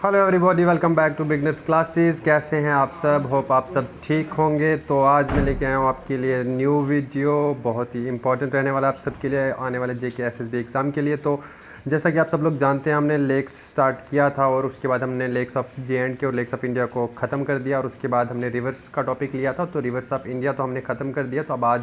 Hello everybody, welcome back to beginners classes. कैसे हैं आप सब? होप आप सब ठीक होंगे। तो आज मैं लेके आया हूँ आपके लिए न्यू वीडियो, बहुत ही इंपॉर्टेंट रहने वाला आप सबके लिए आने वाले जेके एसएसबी एग्ज़ाम के लिए। तो जैसा कि आप सब लोग जानते हैं, हमने लेक्स स्टार्ट किया था और उसके बाद हमने लेक्स ऑफ JNK और लेक्स ऑफ इंडिया को ख़त्म कर दिया और उसके बाद हमने रिवर्स का टॉपिक लिया था। तो रिवर्स ऑफ इंडिया तो हमने ख़त्म कर दिया। तो अब आज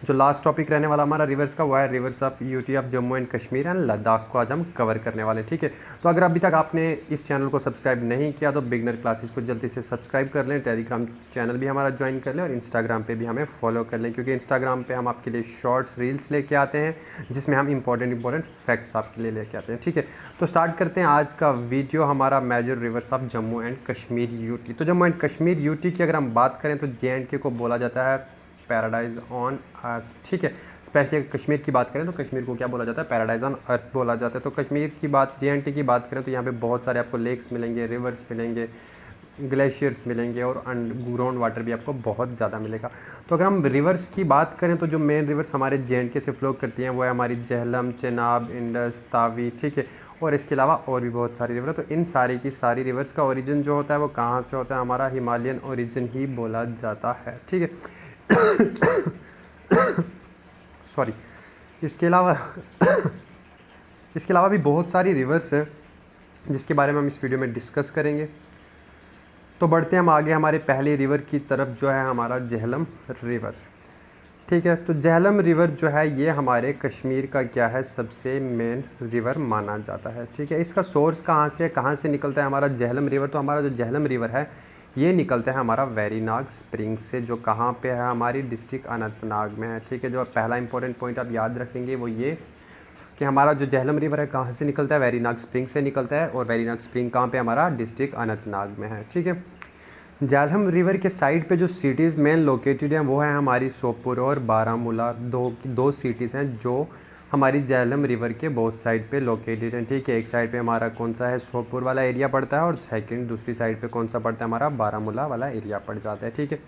जो लास्ट टॉपिक रहने वाला हमारा रिवर्स का, वो है reverse of UT of Jammu and Kashmir and Ladakh को आज हम कवर करने वाले। ठीक है, तो अगर अभी तक आपने इस चैनल को सब्सक्राइब नहीं किया तो बिगनर क्लासेस को जल्दी से सब्सक्राइब कर लें, टेलीग्राम चैनल भी हमारा ज्वाइन कर लें और इंस्टाग्राम पे भी हमें फॉलो कर लें, क्योंकि इंस्टाग्राम पे हम आपके लिए शॉर्ट्स रील्स लेके आते हैं जिसमें हम इंपॉर्टेंट फैक्ट्स आपके लिए लेके आते हैं। ठीक है, तो स्टार्ट करते हैं आज का वीडियो। हमारा major rivers of Jammu and Kashmir UT. तो जम्मू एंड कश्मीर यूटी की अगर हम बात करें तो JNK को बोला जाता है पैराडाइज ऑन अर्थ। ठीक है, स्पेशली कश्मीर की बात करें तो कश्मीर को क्या बोला जाता है? पैराडाइज ऑन अर्थ बोला जाता है। तो कश्मीर की बात, JNK की बात करें तो यहाँ पे बहुत सारे आपको लेक्स मिलेंगे, रिवर्स मिलेंगे, ग्लेशियर्स मिलेंगे और ग्राउंड वाटर भी आपको बहुत ज़्यादा मिलेगा। तो अगर हम रिवर्स की बात करें तो जो मेन रिवर्स हमारे JNK से फ्लो करती हैं वो है हमारी झेलम, चेनाब, इंडस, तावी। ठीक है, और इसके अलावा और भी बहुत सारी रिवर। तो इन सारी की सारी रिवर्स का ओरिजिन जो होता है वो कहाँ से होता है? हमारा हिमालयन ओरिजिन ही बोला जाता है। ठीक है, सॉरी। इसके अलावा भी बहुत सारी रिवर्स हैं जिसके बारे में हम इस वीडियो में डिस्कस करेंगे। तो बढ़ते हैं हम आगे हमारे पहले रिवर की तरफ, जो है हमारा झेलम रिवर। ठीक है, तो झेलम रिवर जो है ये हमारे कश्मीर का क्या है? सबसे मेन रिवर माना जाता है। ठीक है, इसका सोर्स कहाँ से निकलता है हमारा झेलम रिवर? तो हमारा जो झेलम रिवर है ये निकलता है हमारा वेरीनाग स्प्रिंग से, जो कहाँ पे है? हमारी डिस्ट्रिक्ट अनंतनाग में है। ठीक है, जो पहला इंपॉर्टेंट पॉइंट आप याद रखेंगे वो ये कि हमारा जो झेलम रिवर है कहाँ से निकलता है? वेरीनाग स्प्रिंग से निकलता है, और वेरीनाग स्प्रिंग कहाँ पे? हमारा डिस्ट्रिक्ट अनंतनाग में है। ठीक है, झेलम रिवर के साइड पे जो सिटीज़ मेन लोकेटेड हैं वो है हमारी सोपोर और बारामूला। दो सिटीज़ हैं जो हमारी झेलम रिवर के बोथ साइड पे लोकेटेड हैं। ठीक है, एक साइड पे हमारा कौन सा है? सोपोर वाला एरिया पड़ता है, और दूसरी साइड पे कौन सा पड़ता है? हमारा बारामूला वाला एरिया पड़ जाता है। ठीक है,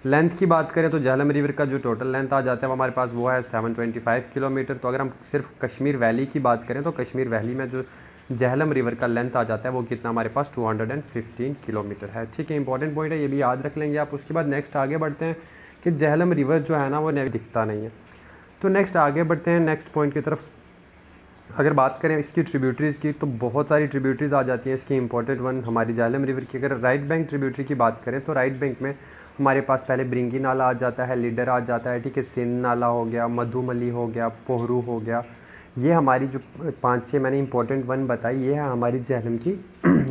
लेंथ की बात करें तो झेलम रिवर का जो टोटल लेंथ आ जाता है वो हमारे पास वो है 725 किलोमीटर। तो अगर हम सिर्फ कश्मीर वैली की बात करें तो कश्मीर वैली में जो झेलम रिवर का लेंथ आ जाता है वो कितना हमारे पास? 215 किलोमीटर है। ठीक है, इंपॉर्टेंट पॉइंट है, ये भी याद रख लेंगे आप। उसके बाद नेक्स्ट आगे बढ़ते हैं कि झेलम रिवर जो है ना वो दिखता नहीं है। तो नेक्स्ट आगे बढ़ते हैं नेक्स्ट पॉइंट की तरफ। अगर बात करें इसकी ट्रिब्यूटरीज़ की तो बहुत सारी ट्रिब्यूटरीज़ आ जाती हैं। इसकी इंपॉर्टेंट वन हमारी झेलम रिवर की अगर राइट बैंक ट्रिब्यूटरी की बात करें तो राइट बैंक में हमारे पास पहले ब्रिंगी नाला आ जाता है, लीडर आ जाता है। ठीक है, सिंध नाला हो गया, मधुमली हो गया, पोहरू हो गया। ये हमारी जो 5-6 मैंने इंपॉर्टेंट वन बताई, ये है हमारी झेलम की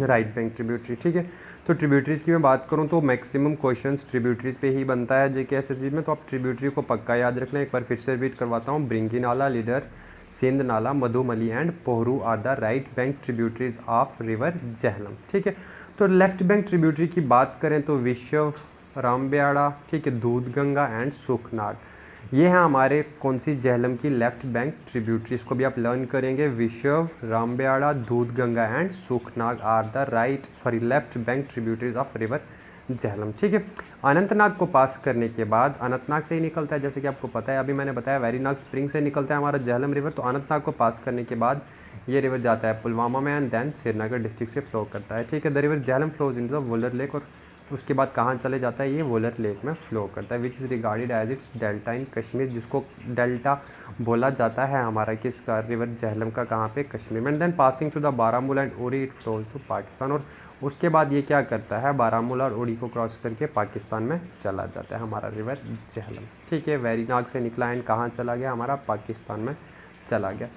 राइट बैंक ट्रिब्यूटरी। ठीक है, तो ट्रिब्यूटरीज़ की मैं बात करूँ तो मैक्सिमम क्वेश्चंस ट्रिब्यूटरीज़ पे ही बनता है जेके एसएसबी में। तो आप ट्रिब्यूटरी को पक्का याद रख लें। एक बार फिर से रिपीट करवाता हूँ, ब्रिंगी नाला, लीडर, सिंध नाला, Madhumati and Pohru are the right bank tributaries of river Jhelum. ठीक है, तो लेफ्ट बैंक ट्रिब्यूटरी की बात करें तो विश्व, रामब्याड़ा, ठीक है, दूधगंगा एंड सुखनाग। ये हैं हमारे कौन सी? झेलम की लेफ्ट बैंक ट्रिब्यूटरीज को भी आप लर्न करेंगे। Vishav, Rambiara, Doodhganga and Sukhnag are the left bank tributaries of river Jhelum. ठीक है, अनंतनाग को पास करने के बाद, अनंतनाग से ही निकलता है जैसे कि आपको पता है, अभी मैंने बताया वेरीनाग स्प्रिंग से निकलता है हमारा झेलम रिवर। तो अनंतनाग को पास करने के बाद ये रिवर जाता है पुलवामा में एंड देन श्रीनगर डिस्ट्रिक्ट से फ्लो करता है। ठीक है, the river Jhelum flows into the Wular lake, और उसके बाद कहाँ चले जाता है? ये वुलर लेक में फ्लो करता है, which is regarded as its delta in Kashmir, जिसको डेल्टा बोला जाता है हमारा किसका? रिवर झेलम का। कहाँ पे? कश्मीर में। Then passing to the Baramulla and Uri it flows to Pakistan, और उसके बाद ये क्या करता है? बारामूला और उड़ी को क्रॉस करके पाकिस्तान में चला जाता है हमारा रिवर झेलम। ठीक है, वेरीनाग से निकला एंड कहाँ चला गया? हमारा पाकिस्तान में चला गया।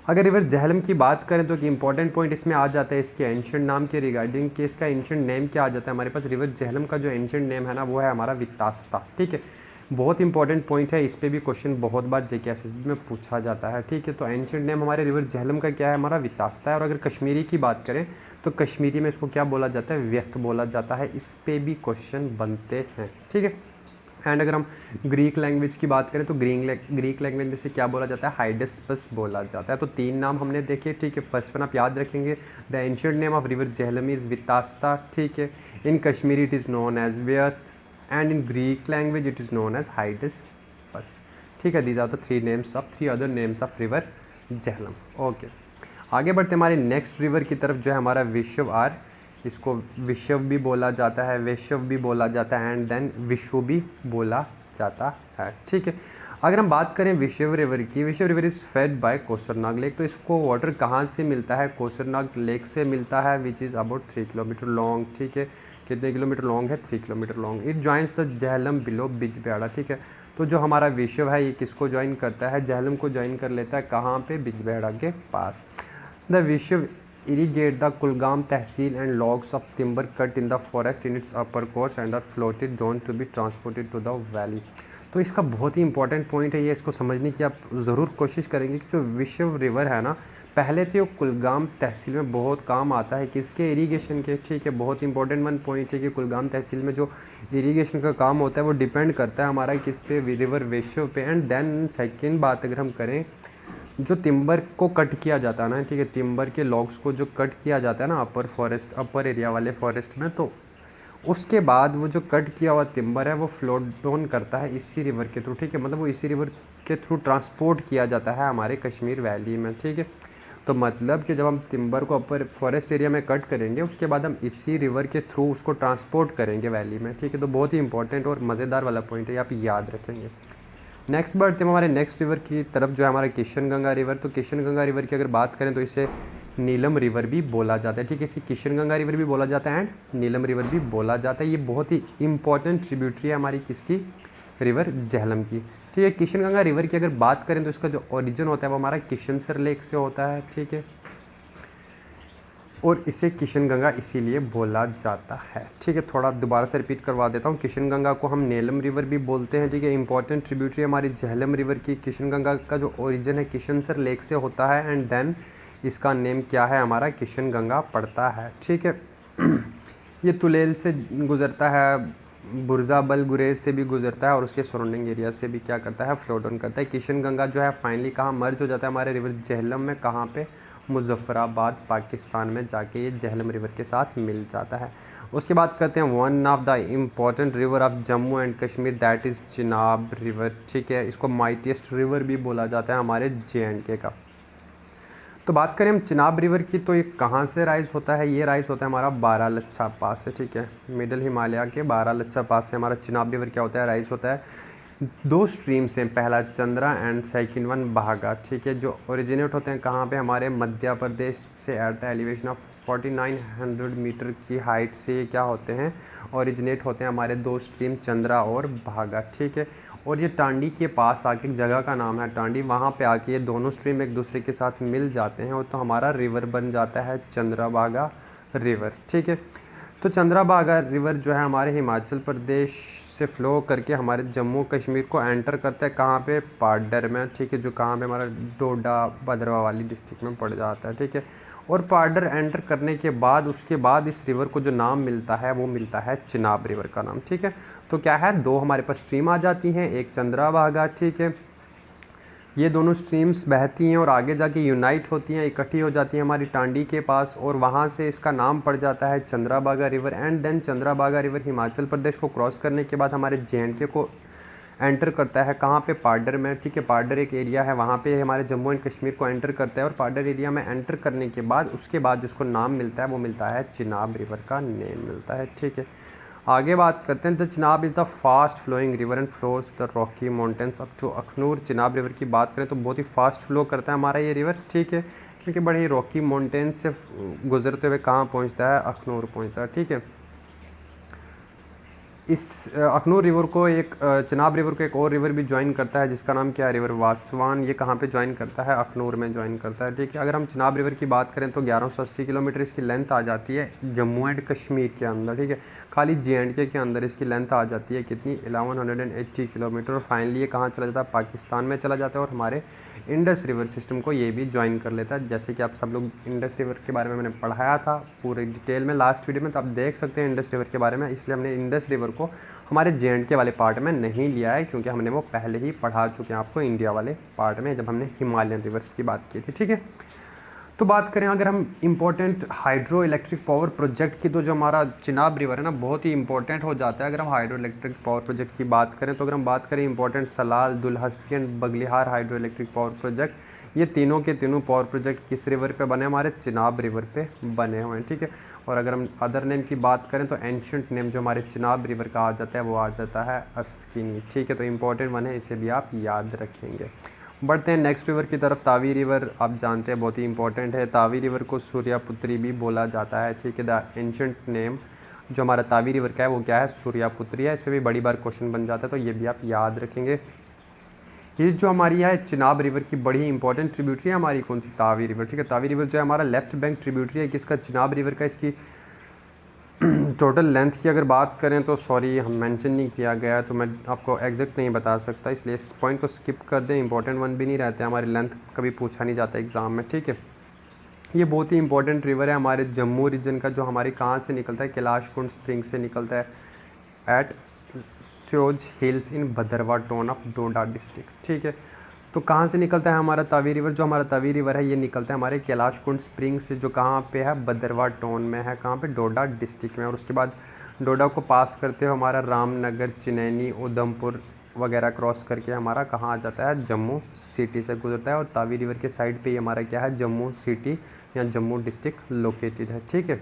अगर रिवर झेलम की बात करें तो इंपॉर्टेंट पॉइंट इसमें आ जाता है इसके एंशिएंट नाम के रिगार्डिंग, कि इसका एंशिएंट नेम क्या आ जाता है हमारे पास? रिवर झेलम का जो एंशिएंट नेम है ना वो है हमारा वितास्ता। ठीक है, बहुत इंपॉर्टेंट पॉइंट है, इस पर भी क्वेश्चन बहुत बार जेके एसएसबी में पूछा जाता है। ठीक है, तो एंशिएंट नेम हमारे रिवर झेलम का क्या है? हमारा वितास्ता है। और अगर कश्मीरी की बात करें तो कश्मीरी में इसको क्या बोला जाता है? व्यक्त बोला जाता है। इस पे भी क्वेश्चन बनते हैं। ठीक है, एंड अगर हम ग्रीक लैंग्वेज की बात करें तो ग्रीक लैंग्वेज में से क्या बोला जाता है? हाइडेस्पस बोला जाता है। तो 3 नाम हमने देखे। ठीक है, फर्स्ट वन आप याद रखेंगे, the ancient name of river Jhelum is Vitasta. ठीक है, in Kashmiri it is known as Vyeth and in Greek language it is known as Hydaspes. ठीक है, these are the 3 other names of river Jhelum. Okay, आगे बढ़ते हमारे नेक्स्ट रिवर की तरफ, जो है हमारा विश्व आर इसको विश्व भी बोला जाता है, वैश्व भी बोला जाता है एंड देन विश्व भी बोला जाता है। ठीक है, अगर हम बात करें विश्व रिवर की, Vishav river is fed by Kousarnag lake. तो इसको वाटर कहाँ से मिलता है? कोसरनाग लेक से मिलता है, which is about 3 kilometre long. ठीक है, कितने किलोमीटर लॉन्ग है? 3 kilometre long. It joins the Jhelum below Bijbehara. ठीक है, तो जो हमारा विश्व है ये किसको ज्वाइन करता है? झेलम को ज्वाइन कर लेता है। कहाँ पे? बिजबिहाड़ा के पास। द विश्व irrigate the Kulgam Tehsil and logs of timber cut in the forest in its upper course and are floated down to be transported to the valley। तो इसका बहुत ही इंपॉर्टेंट पॉइंट है ये, इसको समझने की आप ज़रूर कोशिश करेंगे कि जो विश्व रिवर है ना, पहले तो कुलगाम तहसील में बहुत काम आता है, किसके? इरिगेशन के। ठीक है, बहुत इंपॉर्टेंट वन पॉइंट है कि कुलगाम तहसील में जो इरिगेशन का काम होता है वो डिपेंड करता है हमारा किस पे? रिवर विश्व पे। एंड देन सेकेंड बात अगर हम करें, जो टिम्बर को कट किया जाता है ना, ठीक है, टिम्बर के लॉग्स को जो कट किया जाता है ना अपर फॉरेस्ट, अपर एरिया वाले फॉरेस्ट में, तो उसके बाद वो जो कट किया हुआ टिम्बर है वो फ्लोट डाउन करता है इसी रिवर के थ्रू। ठीक है, मतलब वो इसी रिवर के थ्रू ट्रांसपोर्ट किया जाता है हमारे कश्मीर वैली में। ठीक है, तो मतलब कि जब हम टिम्बर को अपर फॉरेस्ट एरिया में कट करेंगे उसके बाद हम इसी रिवर के थ्रू उसको ट्रांसपोर्ट करेंगे वैली में। ठीक है, तो बहुत ही इंपॉर्टेंट और मज़ेदार वाला पॉइंट है, आप याद रखेंगे। नेक्स्ट बढ़ते हैं हमारे नेक्स्ट रिवर की तरफ, जो है हमारा किशन गंगा रिवर। तो किशन गंगा रिवर की अगर बात करें तो इसे नीलम रिवर भी बोला जाता है। ठीक है, इसे किशन गंगा रिवर भी बोला जाता है एंड नीलम रिवर भी बोला जाता है। ये बहुत ही इंपॉर्टेंट ट्रिब्यूटरी है हमारी किसकी? रिवर झेलम की। ठीक है, किशन गंगा रिवर की अगर बात करें तो इसका जो ओरिजिन होता है वो हमारा किशनसर लेक से होता है। ठीक है, और इसे किशन गंगा इसीलिए बोला जाता है। ठीक है, थोड़ा दोबारा से रिपीट करवा देता हूँ। किशन गंगा को हम नेलम रिवर भी बोलते हैं। ठीक है, इंपॉर्टेंट ट्रिब्यूटरी हमारी झेलम रिवर की। किशन गंगा का जो ओरिजिन है किशनसर लेक से होता है एंड देन इसका नेम क्या है? हमारा किशन गंगा पड़ता है। ठीक है, ये तुलेल से गुजरता है, बुरजाबल गुरेज से भी गुजरता है और उसके सराउंडिंग एरिया से भी क्या करता है? फ्लो डाउन करता है। किशन गंगा जो है फाइनली कहाँ मर्ज हो जाता है? हमारे रिवर झेलम में। कहाँ पे? मुजफ्फराबाद पाकिस्तान में जाके ये झेलम रिवर के साथ मिल जाता है। उसके बाद करते हैं one of the important river of Jammu and Kashmir, that is Chenab river. ठीक है, इसको माइटीएस्ट रिवर भी बोला जाता है हमारे JNK का। तो बात करें हम चिनाब रिवर की, तो ये कहाँ से राइज होता है? ये राइज होता है हमारा बारालच्छा पास से। ठीक है, मिडल हिमालय के बारालच्छा पास से हमारा चिनाब रिवर क्या होता है? राइज होता है। दो स्ट्रीम्स हैं, पहला चंद्रा एंड सेकंड वन बहागा। ठीक है, जो ओरिजिनेट होते हैं कहाँ पे? हमारे मध्य प्रदेश से at the elevation of 4900 metre की हाइट से ये क्या होते हैं? ओरिजिनेट होते हैं हमारे दो स्ट्रीम, चंद्रा और बहागा। ठीक है, और ये टांडी के पास आके, एक जगह का नाम है टांडी, वहाँ पे आके ये दोनों स्ट्रीम एक दूसरे के साथ मिल जाते हैं और तो हमारा रिवर बन जाता है चंद्राभागा रिवर। ठीक है, तो चंद्राभागा रिवर जो है हमारे हिमाचल प्रदेश से फ्लो करके हमारे जम्मू कश्मीर को एंटर करता है। कहाँ पे? पाडर में। ठीक है, जो कहाँ पे? हमारा डोडा भद्रवा वाली डिस्ट्रिक्ट में पड़ जाता है। ठीक है, और पाडर एंटर करने के बाद उसके बाद इस रिवर को जो नाम मिलता है वो मिलता है चिनाब रिवर का नाम। ठीक है, तो क्या है? दो हमारे पास स्ट्रीम आ जाती हैं, एक चंद्राभागा। ठीक है, ये दोनों स्ट्रीम्स बहती हैं और आगे जाके यूनाइट होती हैं, इकट्ठी हो जाती हैं हमारी टांडी के पास और वहाँ से इसका नाम पड़ जाता है Chandrabhaga river. And then Chandrabhaga river Himachal Pradesh को क्रॉस करने के बाद हमारे JNK को एंटर करता है। कहाँ पे? पाडर में। ठीक है, पाडर एक एरिया है, वहाँ पे हमारे जम्मू एंड कश्मीर को एंटर करता है और पाडर एरिया में एंटर करने के बाद उसके बाद जिसको नाम मिलता है वो मिलता है चिनाब रिवर का नेम मिलता है। ठीक है, आगे बात करते हैं। The Chenab is the fast flowing river and flows the rocky mountains up to Akhnoor. Chenab river की बात करें तो बहुत ही फास्ट फ्लो करता है हमारा ये रिवर। ठीक है, क्योंकि बड़े ही रॉकी माउंटेन्स से गुजरते हुए कहाँ पहुँचता है? अखनूर पहुँचता है। ठीक है, इस अखनूर रिवर को एक चिनाब रिवर को एक और रिवर भी ज्वाइन करता है जिसका नाम क्या है? रिवर वासवान। ये कहाँ पे ज्वाइन करता है? अखनूर में ज्वाइन करता है। ठीक है, अगर हम चिनाब रिवर की बात करें तो 1180 किलोमीटर इसकी लेंथ आ जाती है जम्मू एंड कश्मीर के अंदर। ठीक है, खाली JNK के अंदर इसकी लेंथ आ जाती है कितनी? 1180 किलोमीटर। और फाइनली ये कहाँ चला जाता है? पाकिस्तान में चला जाता है और हमारे इंडस रिवर सिस्टम को ये भी ज्वाइन कर लेता है। जैसे कि आप सब लोग इंडस रिवर के बारे में मैंने पढ़ाया था पूरे डिटेल में लास्ट वीडियो में, तो आप देख सकते हैं इंडस रिवर के बारे में। इसलिए हमने इंडस रिवर को हमारे JNK वाले पार्ट में नहीं लिया है क्योंकि हमने वो पहले ही पढ़ा चुके हैं आपको इंडिया वाले पार्ट में जब हमने हिमालयन रिवर्स की बात की थी। ठीक है, तो बात करें अगर हम important hydro electric power project की, तो जो हमारा चिनाब रिवर है ना बहुत ही इंपॉर्टेंट हो जाता है अगर हम हाइड्रो इलेक्ट्रिक पावर प्रोजेक्ट की बात करें। तो अगर हम बात करें important Salal, Dulhasti and Baglihar hydro electric power project, ये तीनों के तीनों पावर प्रोजेक्ट किस रिवर पे बने, हमारे चिनाब रिवर पे बने हुए हैं, ठीक है। और अगर हम अदर नेम की बात करें तो एंशंट नेम जो हमारे चिनाब रिवर का आ जाता है वो आ जाता है अस्किनी, ठीक है। तो इम्पोर्टेंट वन है, इसे भी आप याद रखेंगे। बढ़ते हैं नेक्स्ट रिवर की तरफ। तावी रिवर आप जानते हैं बहुत ही इंपॉर्टेंट है। तावी रिवर को सूर्यापुत्री भी बोला जाता है, ठीक है। द एंशंट नेम जो हमारा तावी रिवर का है वो क्या है, सूर्यापुत्री है। इस पर भी बड़ी बार क्वेश्चन बन जाता है, तो ये भी आप याद रखेंगे। ये जो हमारी है चिनाब रिवर की बड़ी इंपॉर्टेंट ट्रिब्यूटरी है हमारी, कौन सी, तावी रिवर, ठीक है। तावी रिवर जो है हमारा लेफ्ट बैंक ट्रिब्यूटरी है किसका, चिनाब रिवर का। इसकी टोटल लेंथ की अगर बात करें तो सॉरी हम मेंशन नहीं किया गया है, तो मैं आपको एग्जैक्ट नहीं बता सकता, इसलिए इस पॉइंट को स्किप कर दें। इंपॉर्टेंट वन भी नहीं रहते, हमारी लेंथ कभी पूछा नहीं जाता एग्ज़ाम में, ठीक है। ये बहुत ही इंपॉर्टेंट रिवर है हमारे जम्मू रीजन का, जो हमारे कहाँ से निकलता है, कैलाश कुंड स्प्रिंग से निकलता है at Seoj hills in Bhadarwah town of Doda district, ठीक है। तो कहाँ से निकलता है हमारा तावी रिवर, जो हमारा तावी रिवर है ये निकलता है हमारे कैलाश कुंड स्प्रिंग से, जो कहाँ पे है, भद्रवा टाउन में है, कहाँ पे, डोडा डिस्ट्रिक्ट में। और उसके बाद डोडा को पास करते हुए हमारा रामनगर, चिनैनी, उधमपुर वगैरह क्रॉस करके हमारा कहाँ आ जाता है, जम्मू सिटी से गुजरता है। और तावी रिवर के साइड पे ही हमारा क्या है, जम्मू सिटी या जम्मू डिस्ट्रिक्ट लोकेटेड है, ठीक है।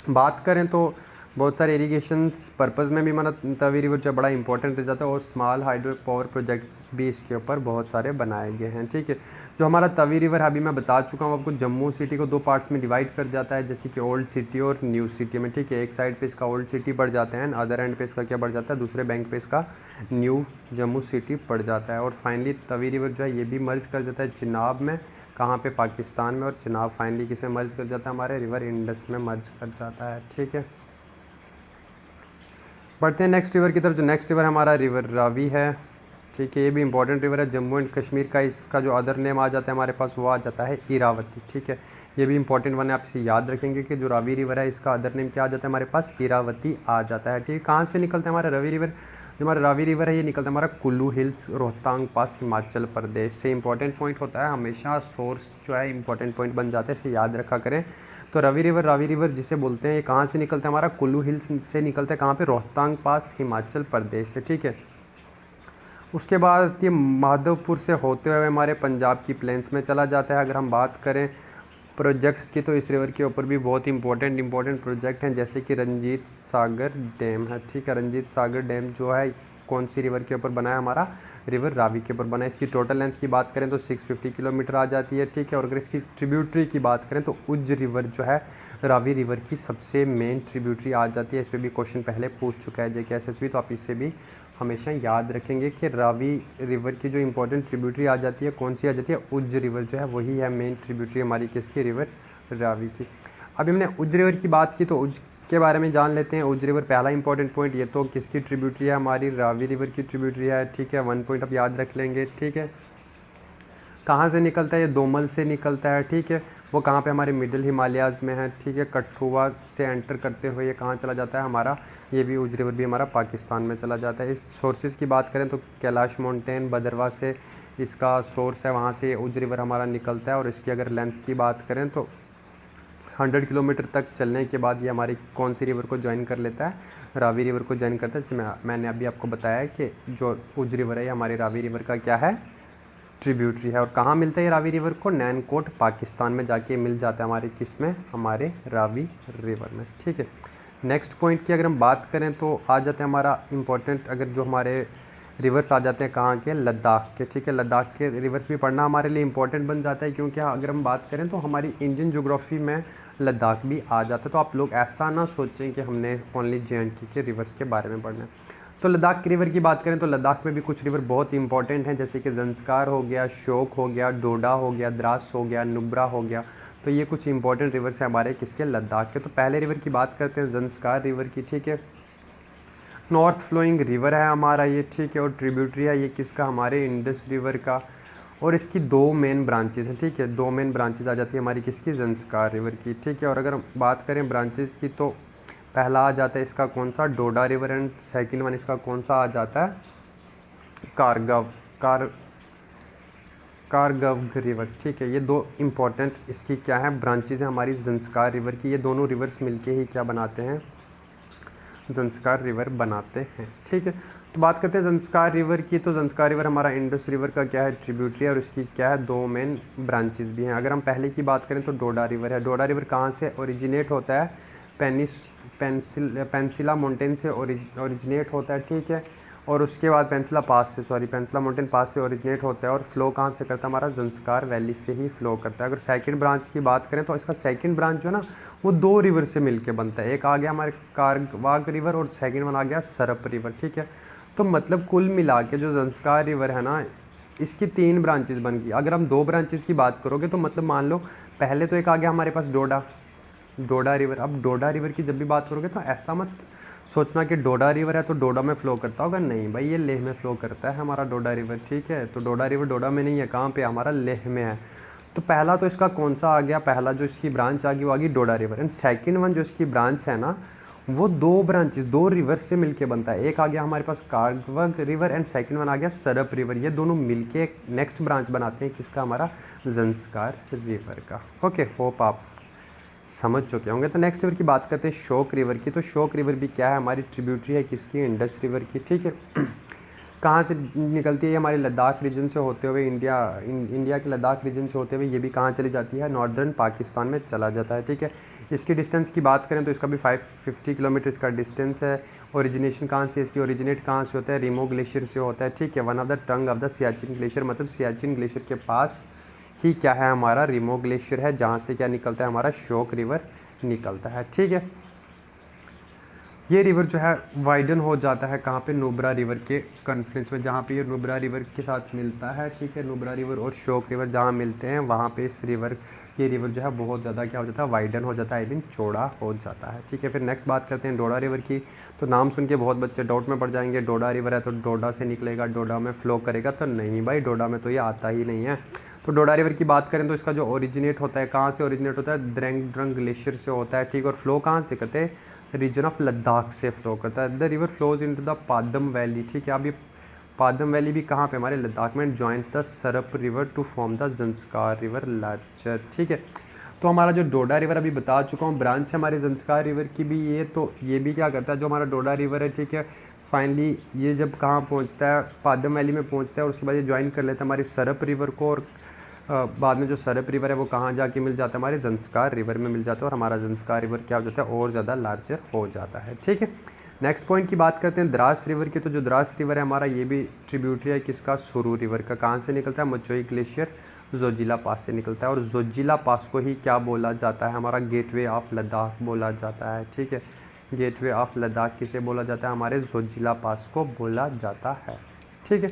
बात करें तो बहुत सारे इरिगेशन पर्पज़ में भी हमारा तावी रिवर जो बड़ा इंपॉर्टेंट रह जाता है, और स्मॉल हाइड्रो पावर प्रोजेक्ट भी इसके ऊपर बहुत सारे बनाए गए हैं, ठीक है। जो हमारा तावी रिवर अभी मैं बता चुका हूँ आपको, जम्मू सिटी को दो पार्ट्स में डिवाइड कर जाता है, जैसे कि ओल्ड सिटी और न्यू सिटी में, ठीक है। एक साइड पे इसका ओल्ड सिटी पड़ जाता है, अदर एंड पे इसका क्या पड़ जाता है, दूसरे बैंक पे इसका न्यू जम्मू सिटी पड़ जाता है। और फाइनली तावी रिवर जो है ये भी मर्ज कर जाता है चिनाब में, कहाँ पे, पाकिस्तान में। और चिनाब फाइनली किस में मर्ज कर जाता है, हमारे रिवर इंडस में मर्ज कर जाता है, ठीक है। बढ़ते हैं नेक्स्ट रिवर की तरफ। जो नेक्स्ट रिवर हमारा रिवर रावी है, ठीक है। ये भी इंपॉर्टेंट रिवर है जम्मू एंड कश्मीर का। इसका जो अदर नेम आ जाता है हमारे पास वो आ जाता है इरावती, ठीक है। ये भी इंपॉर्टेंट वन है, आप इसे याद रखेंगे कि जो रावी रिवर है इसका अदर नेम क्या आ जाता है हमारे पास, इरावती आ जाता है, ठीक है। कहाँ से निकलता है हमारा रावी रिवर, जो हमारा रावी रिवर है ये निकलता है हमारा कुल्लू हिल्स, रोहतांग पास, हिमाचल प्रदेश से। इंपॉर्टेंट पॉइंट होता है हमेशा, सोर्स जो है इंपॉर्टेंट पॉइंट बन जाते हैं, इसे याद रखा करें। तो रावी रिवर जिसे बोलते हैं ये कहाँ से निकलता है, हमारा कुल्लू हिल्स से निकलता है, कहाँ पे, रोहतांग पास, हिमाचल प्रदेश से, ठीक है। उसके बाद ये माधवपुर से होते हुए हमारे पंजाब की प्लेन्स में चला जाता है। अगर हम बात करें प्रोजेक्ट्स की तो इस रिवर के ऊपर भी बहुत इंपॉर्टेंट प्रोजेक्ट हैं, जैसे कि रंजीत सागर डैम है, ठीक है। रंजीत सागर डैम जो है कौन सी रिवर के ऊपर बना है, हमारा रिवर रावी के ऊपर बना है। इसकी टोटल लेंथ की बात करें तो 650 किलोमीटर आ जाती है, ठीक है। और अगर इसकी ट्रिब्यूटरी की बात करें तो उज्ज रिवर जो है रावी रिवर की सबसे मेन ट्रिब्यूटरी आ जाती है। इस पर भी क्वेश्चन पहले पूछ चुका है जेके एसएसबी, तो आप इससे भी हमेशा याद रखेंगे कि रावी रिवर की जो इंपॉर्टेंट ट्रिब्यूटरी आ जाती है कौन सी आ जाती है, उज्ज रिवर जो है वही है मेन ट्रिब्यूटरी हमारी किसकी, रिवर रावी की। अभी हमने उज्ज रिवर की बात की तो उज्ज के बारे में जान लेते हैं। उज्ज रिवर पहला इंपॉर्टेंट पॉइंट, ये तो किसकी ट्रिब्यूटरी है, हमारी रावी रिवर की ट्रिब्यूटरी है, ठीक है। 1 पॉइंट आप याद रख लेंगे, ठीक है। कहाँ से निकलता है, ये दोमल से निकलता है, ठीक है। वो कहाँ पे, हमारे मिडिल हिमालयाज़ में है, ठीक है। कठुआ से एंटर करते हुए ये कहाँ चला जाता है हमारा, ये भी उज्ज रिवर भी हमारा पाकिस्तान में चला जाता है। इस सोर्सेज की बात करें तो कैलाश माउंटेन भद्रवा से इसका सोर्स है, वहाँ से उज्ज रिवर हमारा निकलता है। और इसकी अगर लेंथ की बात करें तो 100 किलोमीटर तक चलने के बाद ये हमारी कौन सी रिवर को ज्वाइन कर लेता है, रावी रिवर को ज्वाइन करता है। जिसमें मैंने अभी आपको बताया है कि जो उज्ज रिवर है हमारे रावी रिवर का क्या है, ट्रिब्यूटरी है। और कहाँ मिलता है ये रावी रिवर को, नैनकोट पाकिस्तान में जाके मिल जाता है हमारे किस में, हमारे रावी रिवर में, ठीक है। नेक्स्ट पॉइंट की अगर हम बात करें तो आ जाते हैं हमारा इंपॉर्टेंट, अगर जो हमारे रिवर्स आ जाते हैं कहाँ के, लद्दाख के, ठीक है। लद्दाख के रिवर्स भी पढ़ना हमारे लिए इंपॉर्टेंट बन जाता है, क्योंकि अगर हम बात करें तो हमारी इंडियन ज्योग्राफी में लद्दाख भी आ जाता है। तो आप लोग ऐसा ना सोचें कि हमने ओनली JNK के रिवर्स के बारे में पढ़ना है। तो लद्दाख की रिवर की बात करें तो लद्दाख में भी कुछ रिवर बहुत इंपॉर्टेंट हैं, जैसे कि जंस्कार हो गया, श्योक हो गया, डोडा हो गया, द्रास हो गया, नुब्रा हो गया। तो ये कुछ इंपॉर्टेंट रिवर्स हैं हमारे किसके, लद्दाख के। तो पहले रिवर की बात करते हैं जंस्कार रिवर की, ठीक है। नॉर्थ फ्लोइंग रिवर है हमारा ये, ठीक है। और ट्रिब्यूटरी है ये किसका, हमारे इंडस रिवर का। और इसकी 2 मेन ब्रांचेज हैं, ठीक है। 2 मेन ब्रांचेज आ जाती है हमारी किसकी, जंस्कार रिवर की, ठीक है। और अगर हम बात करें ब्रांचेज की तो पहला आ जाता है इसका कौन सा, डोडा रिवर। एंड सेकंड वन इसका कौन सा आ जाता है, कारगव रिवर, ठीक है। ये 2 इंपॉर्टेंट इसकी क्या है, ब्रांचेज हैं हमारी जंस्कार रिवर की। ये दोनों रिवर्स मिलके ही क्या बनाते हैं, जंस्कार रिवर बनाते हैं, ठीक है। तो बात करते हैं ज़ंस्कार रिवर की। तो ज़ंस्कार रिवर हमारा इंडस रिवर का क्या है, ट्रिब्यूटरी है, और उसकी क्या है, 2 मेन ब्रांचेस भी हैं। अगर हम पहले की बात करें तो डोडा रिवर है। डोडा रिवर कहाँ से ओरिजिनेट होता है, पेंसिला माउंटेन से ओरिजिनेट होता है, ठीक है। और उसके बाद पेंसिला माउंटेन पास से ओरिजिनेट होता है और फ्लो कहाँ से करता है, हमारा ज़ंस्कार वैली से ही फ्लो करता है। अगर सेकंड ब्रांच की बात करें तो इसका सेकंड ब्रांच जो है ना, वो 2 रिवर से मिलके बनता है। एक आ गया हमारे कारवाग रिवर और सेकंड वन आ गया सरप रिवर, ठीक है। तो मतलब कुल मिला के जो ज़ंस्कार रिवर है ना, इसकी 3 ब्रांचेस बन गई। अगर हम 2 ब्रांचेस की बात करोगे तो मतलब मान लो पहले तो एक आ गया हमारे पास डोडा रिवर। अब डोडा रिवर की जब भी बात करोगे तो ऐसा मत सोचना कि डोडा रिवर है तो डोडा में फ़्लो करता होगा, नहीं भाई, ये लेह में फ़्लो करता है हमारा डोडा रिवर, ठीक है। तो डोडा रिवर डोडा में नहीं है, कहाँ पे, हमारा लेह में है। तो पहला तो इसका कौन सा आ गया, पहला जो इसकी ब्रांच आ गई वो आ गई डोडा रिवर। एंड सेकंड वन जो इसकी ब्रांच है ना, वो 2 रिवर से मिलके बनता है। एक आ गया हमारे पास कारवग रिवर एंड सेकंड वन आ गया सरप रिवर। ये दोनों मिलके एक नेक्स्ट ब्रांच बनाते हैं किसका, हमारा ज़ंस्कार रिवर का। ओके, होप आप समझ चुके होंगे। तो नेक्स्ट रिवर की बात करते हैं शोक रिवर की। तो शोक रिवर भी क्या है, हमारी ट्रिब्यूटरी है किसकी, इंडस रिवर की, ठीक है। कहाँ से निकलती है, ये हमारे लद्दाख रीजन से होते हुए इंडिया के लद्दाख रीजन से होते हुए ये भी कहाँ चली जाती है, नॉर्दर्न पाकिस्तान में चला जाता है, ठीक है। इसकी डिस्टेंस की बात करें तो इसका भी 550 किलोमीटर इसका डिस्टेंस है। ओरिजिनेशन कहाँ से, इसकी ओरिजिनेट कहाँ से होता है, रिमो ग्लेशियर से होता है, ठीक है। One of the tongue of the Siachen glacier, मतलब सियाचिन ग्लेशियर के पास ही क्या है, हमारा रिमो ग्लेशियर है, जहाँ से क्या निकलता है, हमारा शोक रिवर निकलता है, ठीक है। ये रिवर जो है वाइडन हो जाता है कहाँ पे, नुब्रा रिवर के कॉन्फ्लुएंस में, जहाँ पे ये नुब्रा रिवर के साथ मिलता है, ठीक है। नुब्रा रिवर और शोक रिवर जहाँ मिलते हैं वहाँ पे ये रिवर जो है बहुत ज़्यादा क्या हो जाता है, वाइडन हो जाता है, आई मीन चौड़ा हो जाता है, ठीक है। फिर नेक्स्ट बात करते हैं डोडा रिवर की। तो नाम सुन के बहुत बच्चे डाउट में पड़ जाएंगे, डोडा रिवर है तो डोडा से निकलेगा, डोडा में फ्लो करेगा, तो नहीं भाई, डोडा में तो ये आता ही नहीं है। तो डोडा रिवर की बात करें तो इसका जो ओरिजिनेट होता है, कहाँ से ओरिजिनेट होता है, द्रेंग ड्रंग ग्लेशियर से होता है, ठीक। और फ्लो कहाँ से करते हैं, रीजन ऑफ लद्दाख से फ्लो करता है। The river flows into the Padam valley, ठीक है। अब ये पादम वैली भी कहाँ पे, हमारे लद्दाख में, joins the Tsarap river to form the Zanskar river larger, ठीक है। तो हमारा जो डोडा रिवर अभी बता चुका हूँ ब्रांच है हमारे ज़ंस्कार रिवर की भी, ये भी क्या करता है, जो हमारा डोडा रिवर है, ठीक है, फाइनली ये जब कहाँ पहुँचता है, पादम वैली में पहुँचता है और उसके बाद ये ज्वाइन कर लेता है हमारी सरप रिवर को, और बाद में जो सरप रिवर है वो कहाँ जाके मिल जाता है, हमारे ज़ंस्कार रिवर में मिल जाता है, और हमारा ज़ंस्कार रिवर क्या हो जाता है, और ज़्यादा लार्जर हो जाता है, ठीक है। नेक्स्ट पॉइंट की बात करते हैं द्रास रिवर की। तो जो द्रास रिवर है हमारा, ये भी ट्रिब्यूटरी है किसका, सुरू रिवर का। कहाँ से निकलता है, मचोई ग्लेशियर जोजिला पास से निकलता है, और जोजिला पास को ही क्या बोला जाता है, हमारा गेटवे ऑफ लद्दाख बोला जाता है, ठीक है। गेटवे ऑफ लद्दाख किसे बोला जाता है, हमारे जोजिला पास को बोला जाता है, ठीक है।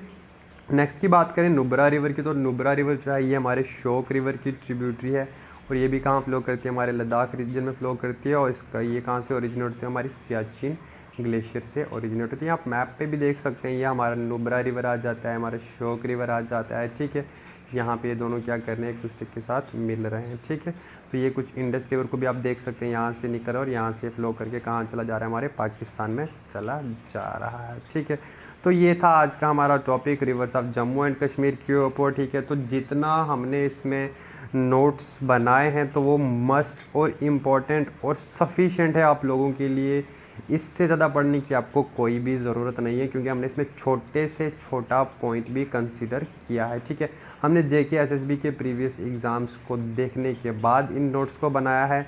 नेक्स्ट की बात करें नुब्रा रिवर की। तो नुब्रा रिवर जो है ये हमारे शोक रिवर की ट्रिब्यूटरी है, और ये भी कहाँ फ्लो करती है, हमारे लद्दाख रीजन में फ्लो करती है, और इसका ये कहाँ से ओरिजिनेट होती है, हमारी सियाचिन ग्लेशियर से ओरिजिनेट होती है। आप मैप पे भी देख सकते हैं, ये हमारा नुब्रा रिवर आ जाता है, हमारा शोक रिवर आ जाता है, ठीक है। यहाँ पे ये दोनों क्या कर रहे हैं, एक दूसरे के साथ मिल रहे हैं, ठीक है। तो ये कुछ इंडस रिवर को भी आप देख सकते हैं, यहाँ से निकल और यहाँ से फ्लो करके कहाँ चला जा रहा है, हमारे पाकिस्तान में चला जा रहा है, ठीक है। तो ये था आज का हमारा topic, reverse of Jammu and Kashmir के ऊपर, ठीक है। तो जितना हमने इसमें नोट्स बनाए हैं तो वो मस्ट और इम्पॉर्टेंट और सफिशेंट है आप लोगों के लिए। इससे ज़्यादा पढ़ने की आपको कोई भी ज़रूरत नहीं है, क्योंकि हमने इसमें छोटे से छोटा पॉइंट भी कंसीडर किया है, ठीक है। हमने जेके एसएसबी के प्रीवियस एग्ज़ाम्स को देखने के बाद इन नोट्स को बनाया है।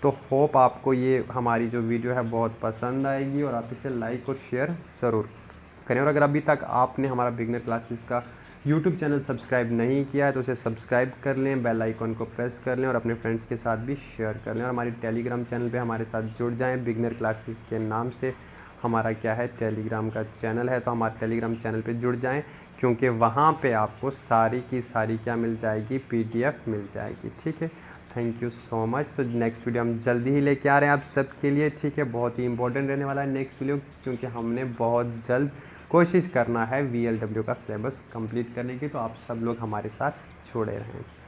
तो होप आपको ये हमारी जो वीडियो है बहुत पसंद आएगी, और आप इसे लाइक और शेयर ज़रूर करें। और अगर अभी तक आपने हमारा बिगनर क्लासेस का यूट्यूब चैनल सब्सक्राइब नहीं किया है तो उसे सब्सक्राइब कर लें, बेल आइकन को प्रेस कर लें, और अपने फ्रेंड्स के साथ भी शेयर कर लें। और हमारी टेलीग्राम चैनल पे हमारे साथ जुड़ जाएं, बिगनर क्लासेस के नाम से हमारा क्या है, टेलीग्राम का चैनल है। तो हमारे टेलीग्राम चैनल पे जुड़ जाएं, क्योंकि वहाँ पे आपको सारी की सारी क्या मिल जाएगी, PDF मिल जाएगी, ठीक है। Thank you so much. तो नेक्स्ट वीडियो हम जल्दी ही लेके आ रहे हैं आप सबके लिए, ठीक है। बहुत ही इंपॉर्टेंट रहने वाला है नेक्स्ट वीडियो, क्योंकि हमने बहुत जल्द कोशिश करना है VLW का सिलेबस कंप्लीट करने की। तो आप सब लोग हमारे साथ जुड़े रहें।